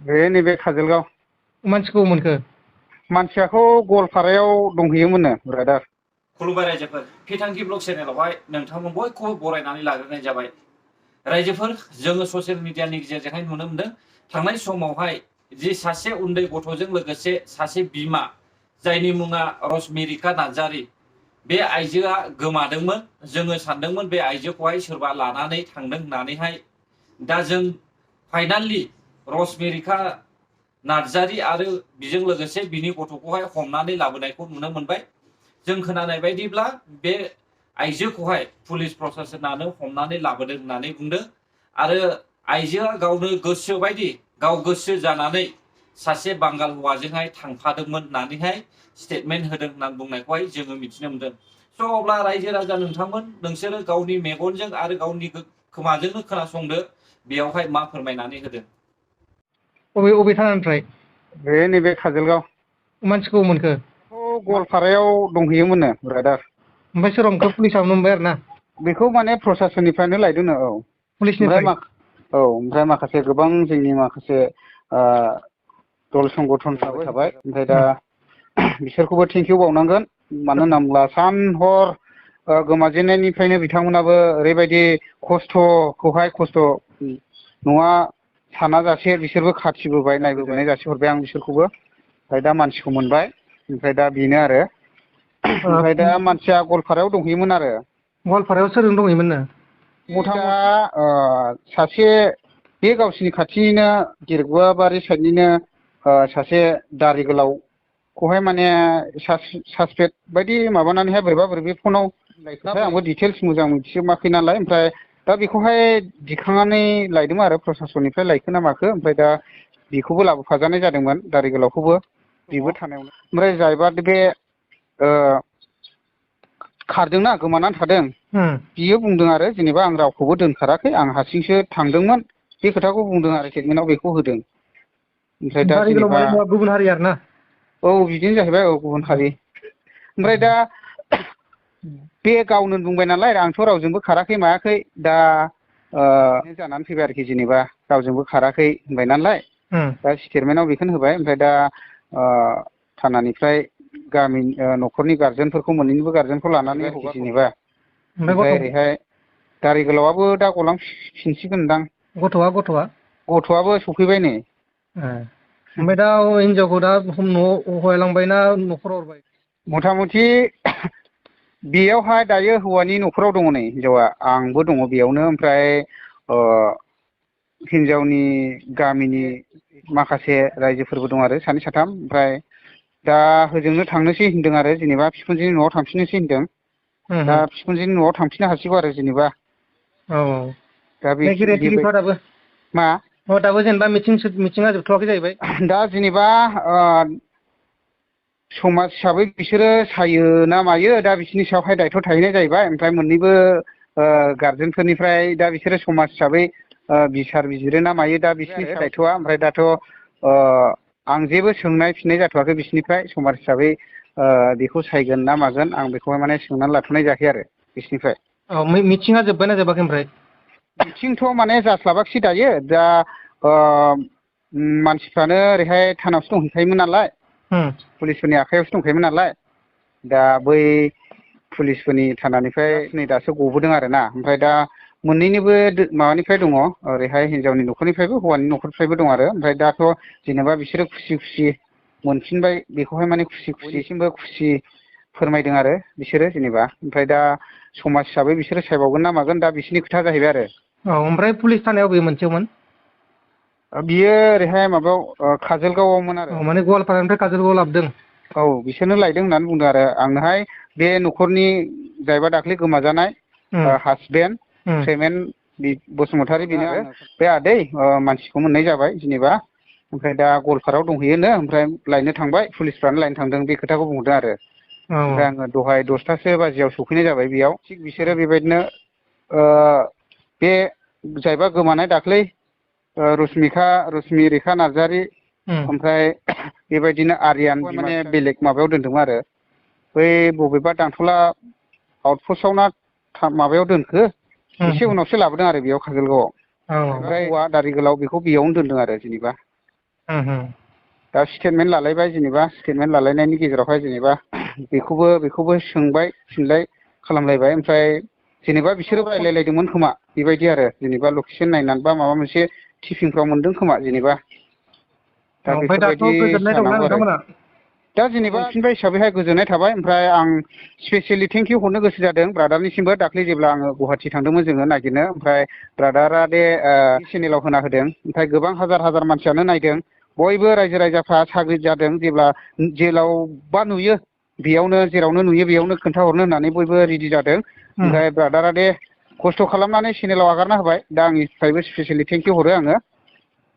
बे नैबे काजलगाव। मानसिखौ मोनखो? मानसियाखौ गवालपारायाव दंहैयोमोननो ब्रादार। खुलुमबाय रायजोफोर, फिथांखि ब्लग चेनेलावहाय नोंथांमोन बयखौबो बरायनानै लाग्रोनाय जाबाय। रायजोफोर, जोङो ससियेल मिडियानि गेजेरजोंहाय नुनो मोनदों थांनाय समावहाय जि सासे उन्दै गथ'जों लोगोसे सासे बिमा जायनि मुङा रश्मिरिका नार्जारि, बे आइजोआ गोमादोंमोन। जोङो सानदोंमोन बे आइजोखौहाय सोरबा लानानै थांदों होननानैहाय। दा जों फाइनालि रश्मिरिका नार्जारि आरो बिजों लोगोसे बिनि गथ'खौहाय हमनानै लाबोनायखौ नुनो मोनबाय। जों खोनानाय बायदिब्ला बे आइजोखौहाय पुलिस प्रशासनानो हमनानै लाबोदों होननानै बुंदों आरो आइजोआ गावनो गोसो बायदि गाव गोसो जानानै सासे बांगाल हौवाजोंहाय थांफादोंमोन होननानैहाय स्टेटमेन्ट होदों होननानै बुंनायखौहाय जोङो मिथिनो मोनदों। स' अब्ला रायजो राजा नोंथांमोन, नोंसोरो गावनि मेगनजों आरो गावनि खोमाजोंनो खोनासंदो, बेयावहाय मा फोरमायनानै होदों। अबे थानानिफ्राय? बे नैबे काजलगाव। मानसिखौ मोनखो? गवालपारायाव दंहैयोमोननो ब्रादार। ओमफ्राय सोर हमखो? पुलिसाबो मोनबाय आरो ना? बेखौ माने प्रशासननिफ्रायनो लायदोंनो। औ, पुलिसनिफ्राय? ओमफ्राय माखासे गोबां जोंनि माखासे दल संगठनफ्राबो थाबाय। ओमफ्राय दा बिसोरखौबो थेंकिउ बावनांगोन। मानो होनना बुङोब्ला सान हर गोमाजेननायनिफ्रायनो बिथांमोनाबो ओरैबायदि खस्थ' नङा सानाजासे बिसोरबो खाथिबोबाय, नायबोनाय जासि हरबाय आं बिसोरखौबो। ओमफ्राय दा मानसिखौ मोनबाय। ओमफ्राय दा बेनो आरो। ओमफ्राय दा मानसिया गवालपारायाव दंहैयोमोन आरो। गवालपारायाव सोरजों दंहैयोमोननो? सासे बे गावसिनि खाथिनिनो गिर्गुवाबारि साइडनिनो सासे दारि गोलावखौहाय माने सासपेक्ट बायदि माबानानैहाय बोरैबा बोरैबि फनाव आंबो डिटेल्स मोजां मिथिजोबाखै नालाय। ओमफ्राय दा बेखौहाय दिखांनानै लायदोंमोन आरो प्रशासननिफ्राय लायखो ना माखो। ओमफ्राय दा बेखौबो लाबोफाजानाय जादोंमोन, दारि गोलावखौबो बेबो थानायावनो। ओमफ्राय जायबा बे खारदोंना, गोमानानै थादों, बियो बुंदों आरो जेनेबा आं रावखौबो दोनखाराखै, आं हारसिंसो थांदोंमोन, बे खोथाखौ बुंदों आरो स्टेटमेन्टआव बेखौ होदों। ओमफ्राय दा दारि गोलाव जेनेबा माने गुबुन हारि आरो ना? औ, बिदिनो जाहैबाय। औ, गुबुन हारि। ओमफ्राय दा बे गावनो बुंबाय नालाय आंथ' रावजोंबो खाराखै मायाखै। दा जानानै फैबाय आरोखि, जेनेबा रावजोंबो खाराखै होनबाय नालाय। दा स्टेटमेन्टआव बेखौनो होबाय। ओमफ्राय दा थानानिफ्राय गामि न'खरनि गारजेनफोरखौ, मोननैनिबो गारजेनखौ लानानै जेनेबा ओमफ्राय ओरैहाय दारि गोलावआबो दा गलांफिनसिगोनदां। गथ'आबो सफैबाय नै। ओमफ्राय दा हिनजावखौ दा न'आव हगारलांबाय ना न'खराव हरबाय? मथा मथि बेयावहाय दायो हौवानि न'खराव दङ नै हिनजावा। आंबो दङ बेयावनो। ओमफ्राय हिनजावनि गामिनि माखासे रायजोफोरबो दं आरो सानै साथाम। ओमफ्राय दा होजोंनो थांनोसै होनदों आरो, जेनेबा बिखुनजोनि न'आव थांफिननोसै होनदों। दा बिखुनजोनि न'आव थांफिननो हासिगौ आरो जेनेबा। औ, दा बे दाबो मा दाबो जेनेबा मिथिङा जोबथ'वाखै जाहैबाय। दा जेनेबा समाज हिसाबै बिसोरो सायो ना मायो, दा बिसोरनि सायावहाय दायथ' थाहैनाय जाहैबाय। ओमफ्राय मोननैबो गारजेनफोरनिफ्राय दा बिसोरो समाज हिसाबै बिसार बिजिरो ना मायो, दा बिसोरनि दायथ'आ। ओमफ्राय दाथ' आं जेबो सोंनाय फिननाय जाथ'वाखै बिसोरनिफ्राय। समाज हिसाबै बेखौ सायगोन ना मागोन, आं बेखौहाय माने सोंनानै लाथ'नाय जायाखै आरो बिसोरनिफ्राय। औ, मिथिङा जोब्बायना जोबाखै ओमफ्राय? मिथिंथ' माने जास्लाबाखिसै दायो। दा मानसिफ्रानो ओरैहाय थानावसो दंहैखायोमोन नालाय, पुलिसफोरनि आखायावसो दंखायोमोन नालाय। दा बै पुलिसफोरनि थानानिफ्राय नै दासो गबोदों आरो ना। ओमफ्राय दा मोननैनिबो माबानिफ्राय दङ, ओरैहाय हिनजावनि न'खरनिफ्रायबो हौवानि न'खरनिफ्रायबो दं आरो। ओमफ्राय दाथ' जेनेबा बिसोरो खुसि मोनफिनबाय बेखौहाय, माने बयनिसिमबो खुसि फोरमायदों आरो बिसोरो जेनेबा। ओमफ्राय दा समाज हिसाबै बिसोरो सायबावगोन ना मागोन, दा बिसोरनि खोथा जाहैबाय आरो। औ, ओमफ्राय पुलिस थानायाव बबे मोनसेयावमोन? बियो ओरैहाय माबायाव काजलगावआवमोन आरो। माने गवालपारानिफ्राय काजलगावआव लाबोदों? औ, बिसोरनो लायदों होननानै बुंदों आरो आंनोहाय। बे न'खरनि जायबा दाख्लै गोमाजानाय हासबेन्ड प्रेमेन बसुमतारी, बेनो आरो। बे आदै मानसिखौ मोननाय जाबाय जेनेबा। ओमफ्राय दा गवालपारायाव दंहैयोनो, ओमफ्राय लायनो थांबाय, पुलिसफ्रानो लायनो थांदों, बे खोथाखौ बुंहरदों आरो। ओमफ्राय आङो दहाय 10थासो बाजियाव सफैनाय जाबाय बेयाव। थिग बिसोरो बेबायदिनो बे जायबा गोमानाय दाख्लै रश्मिरिका नार्जारि, ओमफ्राय बेबायदिनो आरियान, माने बेलेग माबायाव दोनदोंमोन आरो। बै बबेबा दांथला आउटपस्टआव ना माबायाव दोनखो, एसे उनावसो लाबोदों आरो बेयाव काजलगावआव। ओमफ्राय हौवा दारि गोलाव बेखौ बेयावनो दोनदों आरो जेनेबा। दा स्टेटमेन्ट लालायबाय जेनेबा स्टेटमेन्ट लालायनायनि गेजेरावहाय जेनेबा बेखौबो सोंबाय फिनलाय खालामलायबाय ओमफ्राय जेनेबा बिसोरो रायलायलायदोंमोन खोमा बेबायदि आरो जेनेबा लकेसन नायनानै बा माबा मोनसे टिफिनफ्राव मोनदों खोमा जेनेबा दा ओमफ्राय दाथ' बेफोरबायदि गोजोननाय दंना जानांगौ आरो नोंथांमोना दा जेनेबा फिनबाय हिसाबैहाय गोजोननाय थाबाय ओमफ्राय आं स्पेसियेलि थेंक इउ हरनो गोसो जादों ब्रादारनिसिमबो दाख्लै जेब्ला आङो गुवाहाटि थांदोंमोन जोङो नागिरनो ओमफ्राय ब्रादारा दे चेनेलाव होना होदों ओमफ्राय गोबां हाजार मानसियानो नायदों बयबो रायजो राजाफ्रा साग्रिद जादों जेरावबा नुयो बेयावनो जेरावनो नुयो बेयावनो खोन्थाहरनो होननानै बयबो रेडि जादों ओमफ्राय ब्रादारा दे खस्थ' खालामनानै चेनेलाव आगारना होबाय दा आंनिफ्रायबो स्पेसियेलि थेंक इउ हरो आङो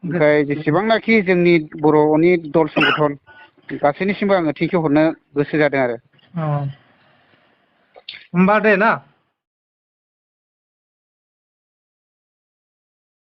ओमफ्राय जेसेबांनाखि जोंनि बर'नि दल संगठन गासैनिसिमबो आङो थेंक इउ हरनो गोसो जादों आरो होमबा दे ना